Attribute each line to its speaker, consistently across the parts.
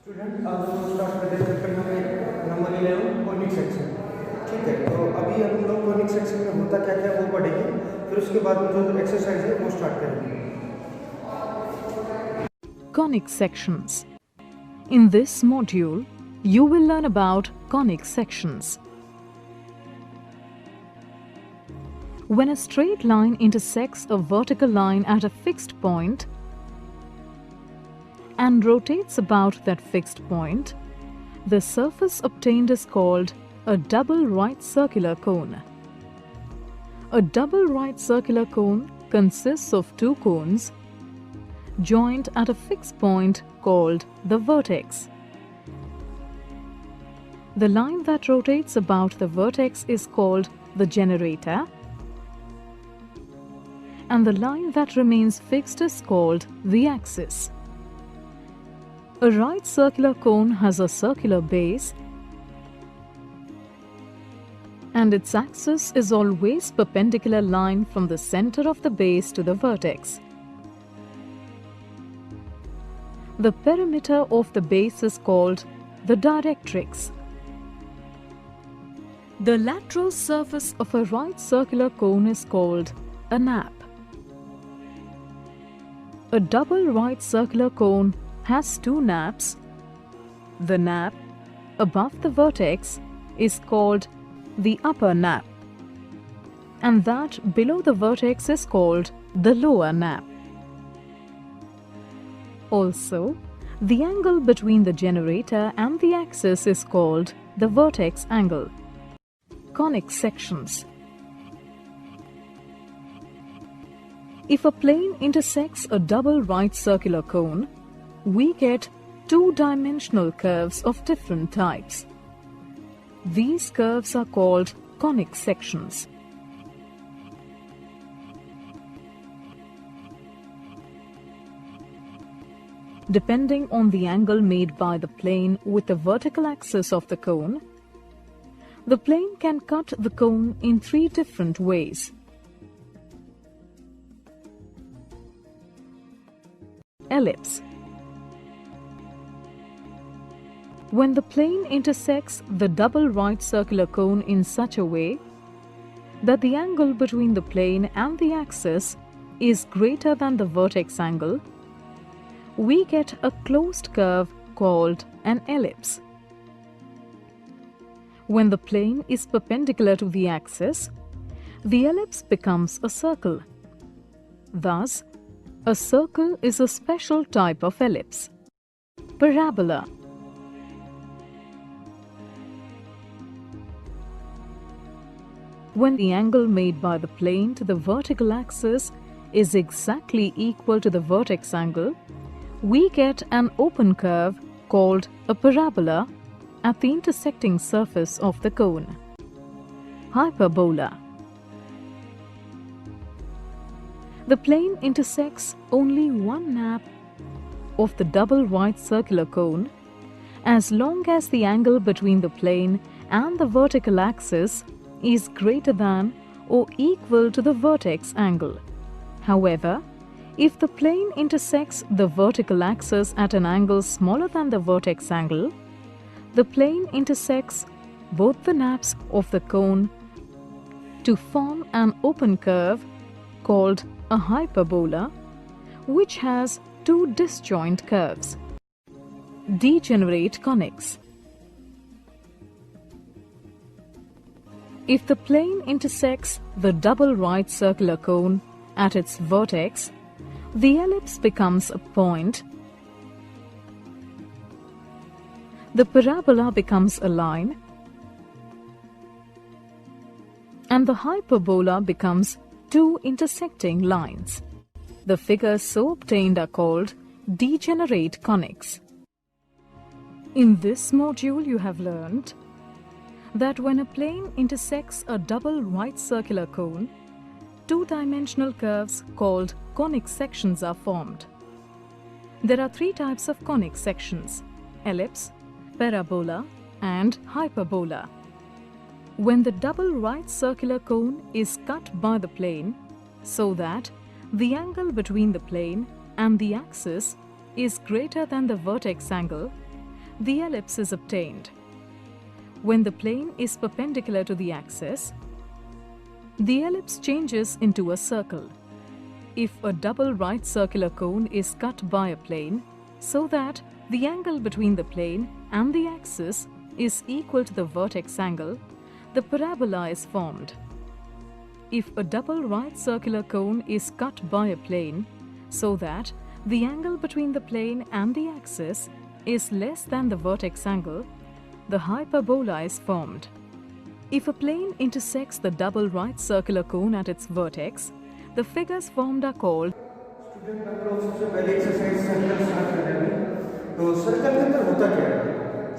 Speaker 1: Student आज हम start करते हैं चैप्टर नंबर 11 कॉनिक सेक्शन। ठीक है, तो अभी हम लोग कॉनिक सेक्शन में होता क्या क्या वो पढ़ेंगे, फिर उसके बाद में जो एक्सरसाइज है वो स्टार्ट करेंगे।
Speaker 2: Conic sections. In this module, you will learn about conic sections. When a straight line intersects a vertical line at a fixed point and rotates about that fixed point, the surface obtained is called a double right circular cone. A double right circular cone consists of two cones joined at a fixed point called the vertex. The line that rotates about the vertex is called the generator, and the line that remains fixed is called the axis. A right circular cone has a circular base, and its axis is always perpendicular line from the center of the base to the vertex. The perimeter of the base is called the directrix. The lateral surface of a right circular cone is called a nap. A double right circular cone has two naps. The nap above the vertex is called the upper nap, and that below the vertex is called the lower nap. Also, the angle between the generator and the axis is called the vertex angle. Conic sections. If a plane intersects a double right circular cone, we get two-dimensional curves of different types. These curves are called conic sections. Depending on the angle made by the plane with the vertical axis of the cone, the plane can cut the cone in three different ways. Ellipse. When the plane intersects the double right circular cone in such a way that the angle between the plane and the axis is greater than the vertex angle, we get a closed curve called an ellipse. When the plane is perpendicular to the axis, the ellipse becomes a circle. Thus, a circle is a special type of ellipse. Parabola. When the angle made by the plane to the vertical axis is exactly equal to the vertex angle, we get an open curve called a parabola at the intersecting surface of the cone. Hyperbola. The plane intersects only one nap of the double right circular cone as long as the angle between the plane and the vertical axis is greater than or equal to the vertex angle. However, if the plane intersects the vertical axis at an angle smaller than the vertex angle, the plane intersects both the naps of the cone to form an open curve called a hyperbola, which has two disjoint curves. Degenerate conics. If the plane intersects the double right circular cone at its vertex, the ellipse becomes a point, the parabola becomes a line, and the hyperbola becomes two intersecting lines. The figures so obtained are called degenerate conics. In this module, you have learned that when a plane intersects a double right circular cone, two-dimensional curves called conic sections are formed. There are three types of conic sections: ellipse, parabola, and hyperbola. When the double right circular cone is cut by the plane so that the angle between the plane and the axis is greater than the vertex angle, the ellipse is obtained. When the plane is perpendicular to the axis, the ellipse changes into a circle. If a double right circular cone is cut by a plane so that the angle between the plane and the axis is equal to the vertex angle, the parabola is formed. If a double right circular cone is cut by a plane so that the angle between the plane and the axis is less than the vertex angle, the hyperbola is formed. If a plane intersects the double right circular cone at its vertex, the figures formed are called.
Speaker 1: Student हम लोग सबसे पहले exercise circle start करेंगे। तो circle के अंदर होता क्या है?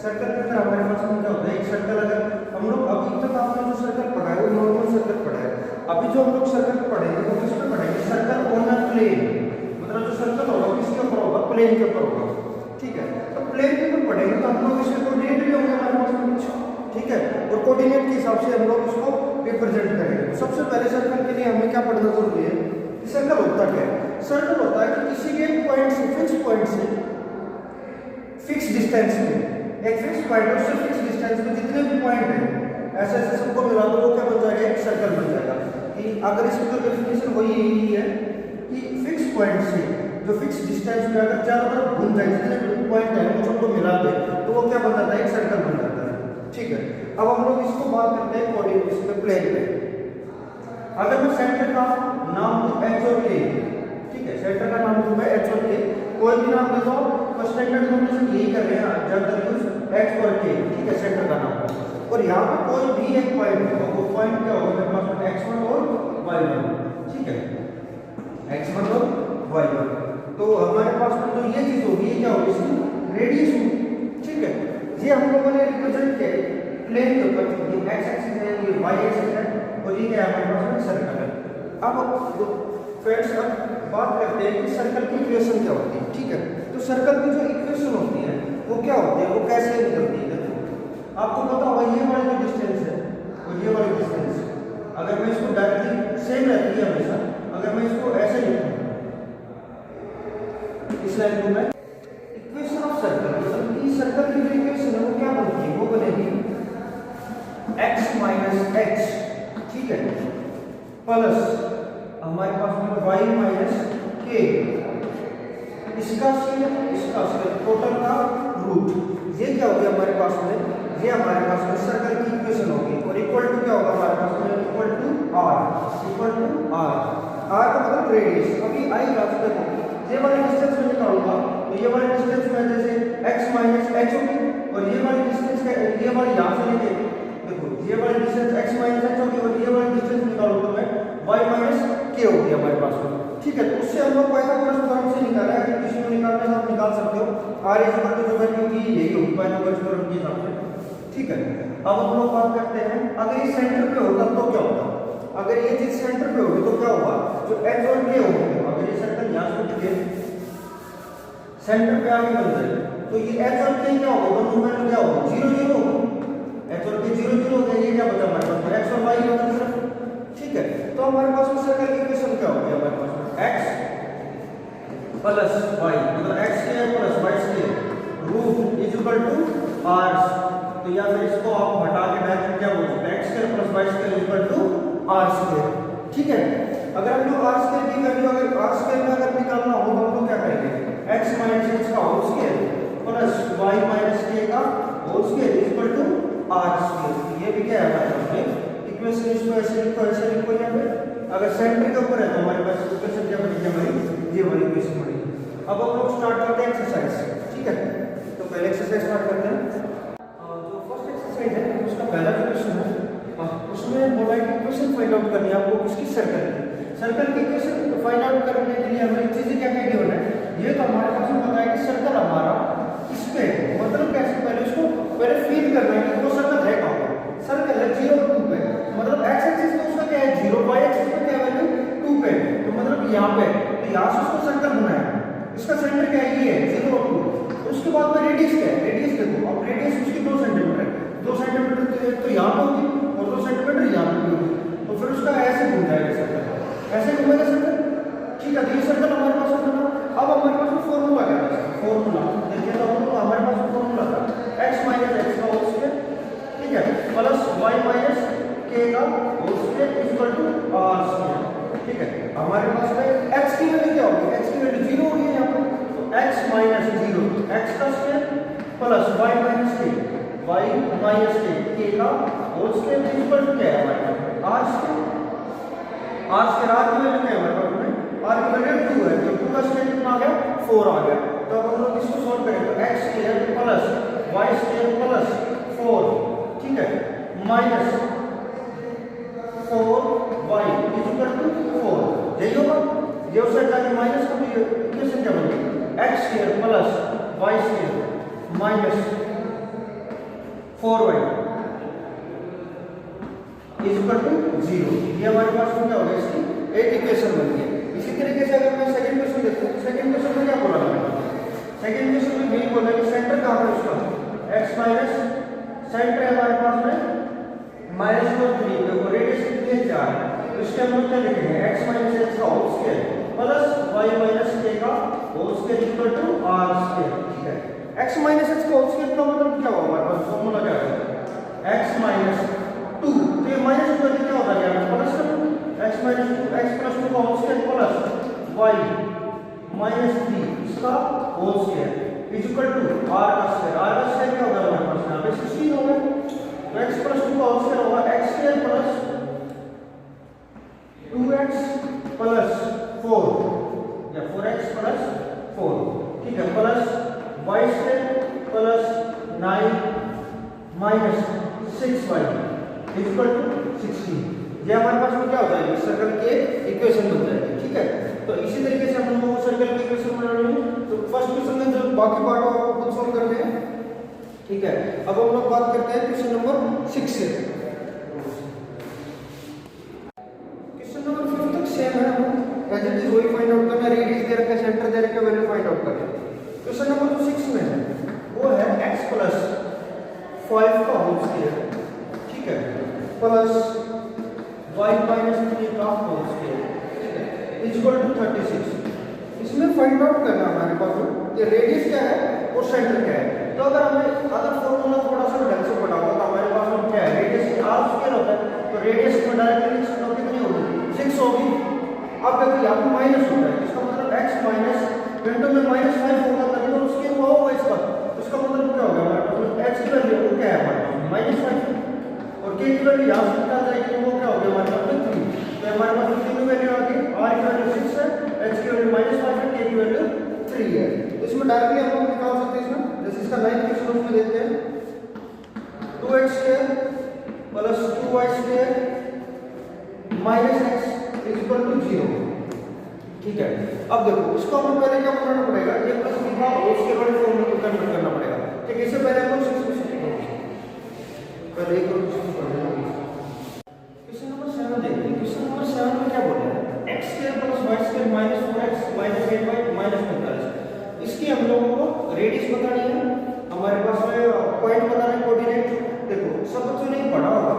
Speaker 1: सर्कल के अंदर हमारे पास क्या होता है? एक सर्कल अगर हम लोग अभी तक आपने जो सर्कल पढ़ा है वो नॉर्मल सर्कल पढ़ा है। अभी जो हम लोग सर्कल पढ़ेंगे वो किस पे पढ़ेंगे? सर्कल ऑन अ प्लेन, मतलब जो सर्कल होगा किसके ऊपर होगा? प्लेन के ऊपर होगा। ठीक है, तो प्लेन के ऊपर पढ़ेंगे तो हम लोग इसके कोऑर्डिनेट भी होंगे हमारे पास में कुछ, ठीक है, और कोऑर्डिनेट के हिसाब से हम लोग उसको रिप्रेजेंट करेंगे। सबसे पहले सर्कल के लिए हमें क्या पढ़ना जरूरी है? सर्कल होता क्या है? सर्कल होता है कि किसी भी एक पॉइंट से फिक्स पॉइंट से फिक्स डिस्टेंस में, एक फिक्स पॉइंट उससे फिक्स डिस्टेंस में जितने भी पॉइंट हैं ऐसे ऐसे सबको मिला दो, वो क्या बन जाएगा? एक सर्कल बन जाएगा। कि अगर इसकी तो डेफिनेशन वही यही है कि फिक्स पॉइंट से जो फिक्स डिस्टेंस में अगर चारों तरफ घूम जाए, जितने भी पॉइंट हैं उन सबको मिला दे तो वो क्या बन जाता है? एक सर्कल बन जाता है। ठीक है, अब हम लोग इसको बात करते हैं कोऑर्डिनेट्स पे, प्लेन पे। अगर मैं सेंटर का नाम दूं एच और के, ठीक है, सेंटर का नाम दूं मैं एच और के, कोई भी नाम दे दो, तो स्टैंडर्ड नोटेशन यही कर रहे हैं ज्यादातर यूज एच और के, ठीक है, सेंटर का नाम। और यहाँ पे कोई भी एक पॉइंट होगा, वो पॉइंट क्या होगा? मेरे पास में x1 और y1, ठीक है, x1 और y1। तो हमारे पास में जो ये चीज होगी, ये क्या होगी? इसकी रेडियस होगी। ठीक है, ये हम लोगों ने रिप्रेजेंट किया प्लेन के ऊपर, ये x एक्सिस है, ये y एक्सिस है, और ये क्या है? हमारे पास में सर्कल है। अब फ्रेंड्स अब बात करते हैं कि सर्कल की इक्वेशन क्या होती है। ठीक है, तो सर्कल की जो इक्वेशन होती है वो क्या होती है, वो कैसे निकलती है? देखो आपको पता होगा ये वाला जो डिस्टेंस है और ये वाला डिस्टेंस, अगर मैं इसको डायरेक्टली सेम रहती है हमेशा, अगर मैं इसको ऐसे लिखूं, इस लाइन को मैं इक्वेशन ऑफ सर्कल, मतलब कि सर्कल की जो इक्वेशन है वो क्या बनती है? वो बनेगी x माइनस h, ठीक है, प्लस हमारे पास में y माइनस k, इसका स्क्वायर टोटल का रूट। ये क्या हो गया हमारे पास में? ये हमारे पास में सर्कल की इक्वेशन होगी, और इक्वल टू क्या होगा हमारे पास में? इक्वल टू r, r का मतलब रेडियस। अभी आई बात देखो, ये वाला डिस्टेंस मैं निकालूंगा तो ये वाला डिस्टेंस में जैसे x माइनस h होगी, और ये वाली डिस्टेंस का ये वाली यहाँ से लेके देखो, ये वाली डिस्टेंस x माइनस h होगी, और ये वाली डिस्टेंस निकालूं तो मैं y माइनस k होगी हमारे पास में। ठीक है, तो उससे हम लोग पाइथागोरस थ्योरम से निकाला है, कि किसी को निकालना है आप निकाल सकते हो। r इक्वल टू जो वैल्यू की यही होगी पाइथागोरस थ्योरम के हिसाब से। ठीक है, अब हम लोग बात करते हैं अगर ये सेंटर पे होता तो क्या होता? अगर ये चीज सेंटर पे होगी तो क्या होगा? जो h और k होगी, अगर ये सर्कल यहाँ से उठ के सेंटर पे आगे बन जाए तो ये h और k क्या होगा? दोनों वैल्यू क्या होगी? 0 0 होगी। h और k 0 0 हो गया, ये क्या बचा हमारे पास? x और y होगा सिर्फ। ठीक है, तो हमारे पास में सर्कल की इक्वेशन क्या होगी? हमारे पास x प्लस y, मतलब x square plus y square root is equal to r। तो या फिर इसको आप हटा के डायरेक्ट क्या बोल सकते हैं? x square plus y square equal to r square. ठीक है, अगर हम लोग r स्क्वायर की वैल्यू अगर r स्क्वायर में अगर निकालना हो तो हम लोग क्या करेंगे? x माइनस h का whole square plus y minus k का whole square equal to r square. ये भी क्या है हमारे पास में इक्वेशन? इसको ऐसे लिखो यहाँ पे। अगर सेंटर के ऊपर है तो हमारे पास इक्वेशन क्या बनेगी? हमारी ये वाली इक्वेशन बनेगी। अब हम लोग स्टार्ट करते हैं एक्सरसाइज। ठीक है, तो पहले एक्सरसाइज स्टार्ट करते हैं। जो फर्स्ट एक्सरसाइज है उसका पहला जो क्वेश्चन है उसमें बोला है कि इक्वेशन फाइंड आउट करनी है आपको किसकी? सर्कल की। सर्कल की इक्वेशन फाइंड आउट करने के लिए हमें चीजें क्या क्या गिवन है? ये तो हमारे पास में पता है कि सर्कल हमारा इस पे, मतलब कैसे? पहले उसको पहले फील करना है कि वो सर्कल है कहाँ पर। सर्कल है 0 और 2 पे, मतलब x एक्सिस पे उसका क्या है? 0, y एक्सिस पे क्या वैल्यू? 2 पे, तो मतलब यहाँ पे, तो यहाँ से उसको सर्कल बनाया, इसका सेंटर क्या है? ये है 0 और 2। तो उसके बाद में रेडियस क्या है? रेडियस देखो, अब रेडियस उसकी 2 सेंटीमीटर है, 2 सेंटीमीटर तो यहाँ पे होगी और 2 सेंटीमीटर यहाँ पे होगी, तो फिर उसका ऐसे घूम जाएगा सर्कल, ऐसे घूमेगा सर्कल। ठीक है, तो ये सर्कल हमारे पास बना। अब हमारे पास फॉर्मूला क्या है? फॉर्मूला देखिए, तो हमारे पास फॉर्मूला था plus y minus k, y minus k का होल स्क्वायर इक्वल टू क्या है हमारे पास r square. r square r की वैल्यू क्या है हमारे पास में, r की वैल्यू 2 है, तो 2 का स्क्वायर कितना आ गया 4 आ गया। तो अब हम लोग इसको सॉल्व करें तो x square plus y square plus 4, ठीक है, माइनस 4y इक्वल टू 4, यही होगा। ये उससे जाके माइनस का भी इक्वेशन क्या बनेगी, x square plus y square minus 4y equal to 0। ये हमारे पास में क्या होगा, इसकी एक इक्वेशन बन गई। इसी तरीके से अगर मैं सेकंड क्वेश्चन देखूं, सेकंड क्वेश्चन में क्या बोला मैंने, सेकंड क्वेश्चन में यही बोला कि सेंटर कहां है उसका, x माइनस सेंटर है हमारे पास में -3, देखो रेडियस कितनी है 4, तो इसके हम लोग क्या लिखेंगे x माइनस h का whole square plus y minus k का whole square equal to r square, ठीक है। x माइनस h का होल स्क्वायर का मतलब क्या होगा, हमारे पास फार्मूला क्या है, x माइनस 2, तो ये माइनस 2 क्या होता है यहाँ प्लस का 2, x माइनस 2 x प्लस 2 का whole square plus y minus 3 इसका whole square equal to r का स्क्वायर। r का स्क्वायर क्या होगा हमारे पास यहाँ पे 16 होगा, तो x प्लस 2 का होल स्क्वायर होगा x square plus 2x plus 4 या 4x प्लस 4, ठीक है, plus y square plus 9 minus 6y equal to 16। ये हमारे पास में क्या हो जाएगी, सर्कल के इक्वेशन बन जाएगी, ठीक है। तो इसी तरीके से हम लोगों को सर्कल की इक्वेशन बनानी है। तो फर्स्ट क्वेश्चन में जो बाकी पार्ट है वो खुद सॉल्व करते हैं, ठीक है। अब हम लोग बात करते हैं क्वेश्चन नंबर 6 से। क्वेश्चन नंबर 5 तक सेम है, एज इट इज वही फाइंड आउट करना, रेडियस दे रखा है, सेंटर दे रखा है, वैल्यू फाइंड आउट करना है। क्वेश्चन नंबर 6 में है वो है x प्लस 5 का होल स्क्वायर, ठीक है, प्लस y माइनस 3 का होल स्क्वायर, ठीक है, इक्वल टू 36। इसमें फाइंड आउट करना हमारे पास कि रेडियस क्या है और सेंटर क्या है। तो अगर फॉर्मूला थोड़ा सा ढंग से पढ़ा होगा तो हमारे पास में क्या है, रेडियस r स्क्वायर होता है, तो रेडियस में डायरेक्टली कितनी होगी 6 होगी। अब देखिए यहाँ पे माइनस होता है, इसका मतलब x माइनस इनटू में -5 होगा तभी तो उसके वो होगा इसका, इसका मतलब क्या होगा हमारे पास x की वैल्यू क्या है हमारे पास -5 और k की वैल्यू यहाँ से निकाल जाएगी, वो क्या होगा हमारे पास 3। तो हमारे पास तीनों वैल्यू आ गई, r की वैल्यू 6 है, h की वैल्यू -5 है, k की वैल्यू 3 है। तो इसमें डायरेक्टली हम लोग निकाल सकते हैं इसमें, जैसे इसका 9 क्वेश्चन में देखते हैं 2x square plus 2y square minus x equal to 0, ठीक है। अब देखो इसको हमें पहले क्या बनाना पड़ेगा, ये प्लस b का होल स्क्वायर वाले फॉर्मूला को कन्वर्ट करना पड़ेगा, ठीक है। इससे पहले हम 6 पहले एक और क्वेश्चन पढ़ लेंगे। क्वेश्चन नंबर 7 देखते हैं। क्वेश्चन नंबर 7 में क्या बोल रहा है, x square plus y square minus 4x minus 8y minus 45। इसकी हम लोगों को रेडियस बतानी है, हमारे पास में पॉइंट बताना है, कोऑर्डिनेट। देखो सब बच्चों ने पढ़ा होगा,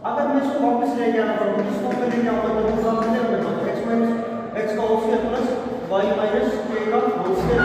Speaker 1: अगर मैं इसको वापस लेके आना पड़ूंगा, इसको मैं लेके आऊंगा तो पूरा मिल जाएगा x माइनस x का whole square plus y minus k का होल स्क्वायर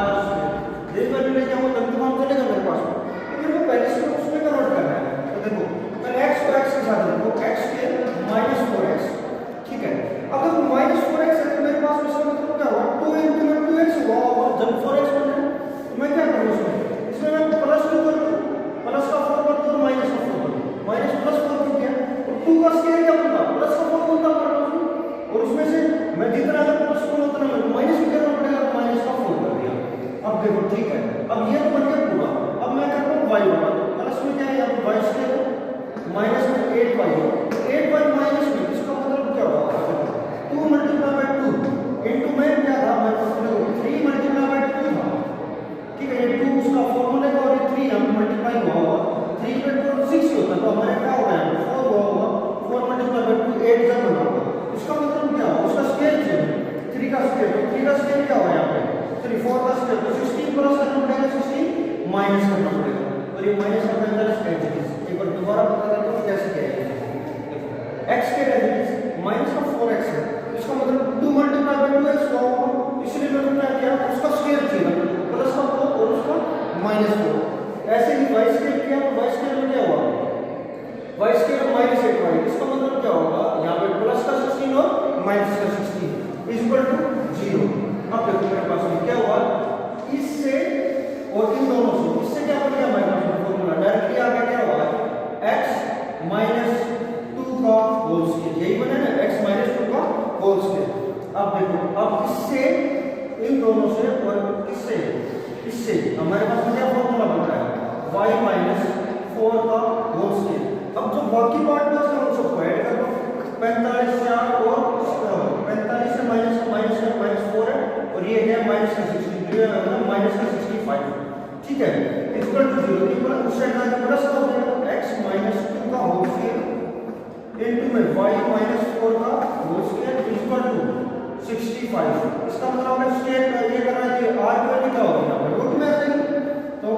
Speaker 1: r स्क्वायर। ये वैल्यू लेके आऊंगा तब तो काम चलेगा मेरे पास। तो मेरे को पहले से उसमें कन्वर्ट करना है। तो देखो पहले x को x के साथ रखो, x स्क्वायर माइनस 4x, ठीक है। अगर माइनस 4x है तो मेरे पास इसका मतलब क्या होगा 2 × 2x होगा, जब 4x बन रहा है तो मैं क्या करूँ इसमें मैं प्लस 2 कर दूँ, प्लस का 4 कर दूँ, माइनस का 4 कर दूँ, माइनस प्लस 4 कर दिया और 2 का स्क्वायर क्या बनता प्लस का 4 बनता कर दूँ, और उसमें से मैं जितना अगर प्लस 4 उतना मैं माइनस भी करना पड़ेगा, तो माइनस का 4 कर दिया। अब देखो ठीक है, अब ये तो बन गया पूरा। अब मैं करता हूँ y वाला, तो प्लस में क्या है यहाँ y स्क्वायर माइनस में 8y हो, 8y माइनस में इसका मतलब क्या होगा 2 × 2 इनटू में क्या था हमारे पास 3 × 2 था, ठीक है। ये 2 उसका फॉर्मूला का और 3 हम मल्टीप्लाई हुआ होगा, 3 × 2 6 होता, तो हमारे क्या होगा यहाँ 4 हुआ होगा, 4 × 2 8 जब बना होगा। इसका मतलब क्या होगा, उसका स्क्वायर है 3 का स्क्वायर, तो 3 का स्क्वायर क्या होगा यहाँ पे 3, 4 का स्क्वायर, तो 16 प्लस करना पड़ेगा, 16 माइनस करना पड़ेगा, और ये माइनस का अंदर स्क्वायर। एक बार दोबारा बता देता हूँ कैसे क्या है। x के रेडियस माइनस का 4x है, इसका मतलब 2 × 2x होगा, इसलिए मैंने क्या किया उसका स्क्वायर किया प्लस का 4 और उसका माइनस 4। ऐसे ही y स्क्वायर किया तो y स्क्वायर में क्या हुआ y स्क्वायर माइनस 8y, इसका मतलब क्या होगा यहाँ पे प्लस का 16 और माइनस का 16 इक्वल टू 0। अब देखो मेरे पास में क्या हुआ, इससे और इन दोनों से दोनों से और किससे, इससे हमारे पास क्या फॉर्मूला बन रहा है, y माइनस 4 का होल स्क्वायर। अब जो बाकी पार्ट बच गया उन सबको ऐड कर दो, 45 से और 45 से माइनस 4 है और ये है माइनस का 60 माइनस का 65, ठीक है, इक्वल टू 0 इक्वल उस साइड का प्लस कर देगा x माइनस 2 का होल स्क्वायर इनटू में y माइनस 4 का होल स्क्वायर इक्वल टू 65। इसका मतलब है स्क्वायर ये करना है कि r की वैल्यू क्या होगी यहाँ पर रूट में आ जाएगी। तो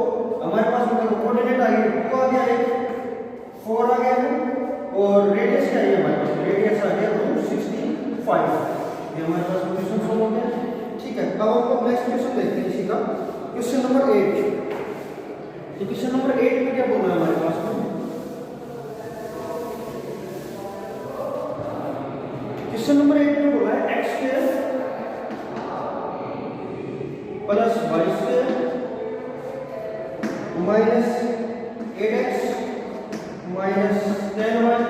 Speaker 1: हमारे पास मतलब कोऑर्डिनेट आ गया 2 आ गया है, 4 आ गया है और रेडियस क्या है हमारे पास, रेडियस आ गया रूट 65। ये हमारे पास क्वेश्चन सॉल्व हो गया, ठीक है। अब हम लोग नेक्स्ट क्वेश्चन देखते हैं इसी का, क्वेश्चन नंबर 8। तो क्वेश्चन नंबर 8 में क्या बोलना है हमारे पास में, क्वेश्चन नंबर 8 में बोला है x square plus y square minus 8x minus 10y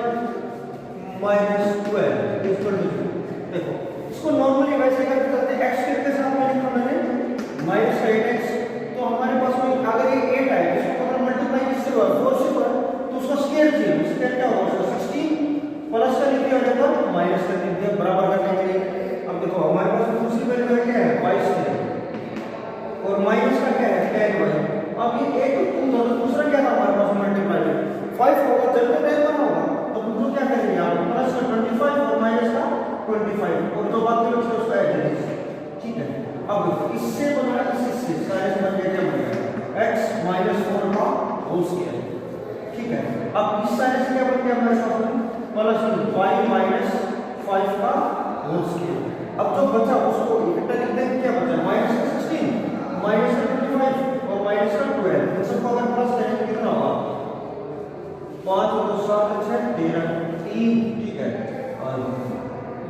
Speaker 1: minus 12 equal to. देखो इसको नॉर्मली वैसे करते हैं, x स्क्वायर के साथ में लिखा मैंने माइनस 8x, तो हमारे पास में अगर ये 8 है इसको अगर मल्टीप्लाई किससे हुआ 4 से हुआ तो उसका स्क्वायर चाहिए, स्क्वायर क्या होगा उसका 16 प्लस का लिख दिया जाएगा माइनस का लिख दिया बराबर करने के लिए। अब देखो हमारे पास दूसरी वैल्यू क्या है y स्क्वायर और माइनस का क्या है 10y। अब ये एक दोनों दूसरा क्या था हमारे पास मल्टीप्लाई 5 होगा जब तक 10 बना होगा तो दोनों क्या करेंगे आप प्लस का 25 और माइनस का 25 और जो बाकी बचे उसका एडिशन, ठीक है। अब इससे बना इससे साइज बन गया क्या बन गया x माइनस 4 का होल स्क्वायर, ठीक है। अब इस साइड से क्या बन गया हमारे पास प्लस y माइनस 5 का होल स्क्वायर। अब जो बचा उसको इकट्ठा लिख देंगे, क्या बचा माइनस का 16 माइनस का 25 और माइनस का 12, इन सबको अगर प्लस करेंगे कितना होगा 5 और 7 6 13 3, ठीक है, और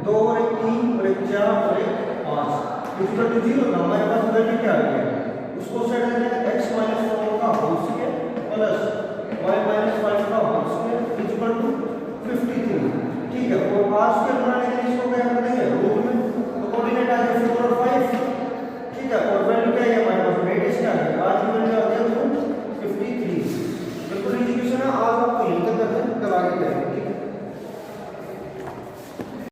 Speaker 1: 2 और 1 3 और 1 4 और 1 5 इक्वल टू 0 था। हमारे पास वैल्यू क्या आ गया, उसको सेट करने